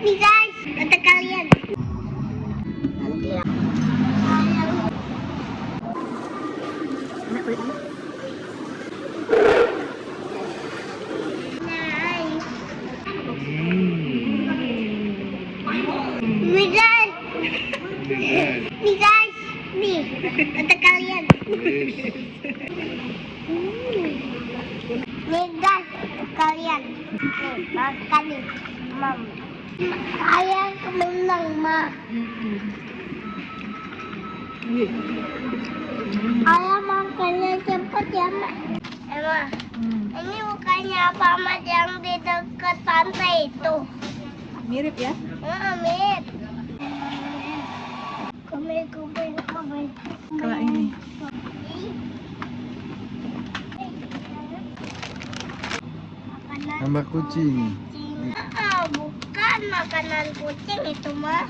Bisa, kata kalian. Nanti ya. Bisa, bisa, nih, kata kalian. Nih guys, kalian. Nih, makan nih, mam. Ayah menang, ma. Ayah makannya cepet ya, ma. Emang, ini bukannya apa mas yang di dekat pantai itu? Mirip ya? Mirip. Kalau ini. Tambah kucing. Bukan makanan kucing itu mah.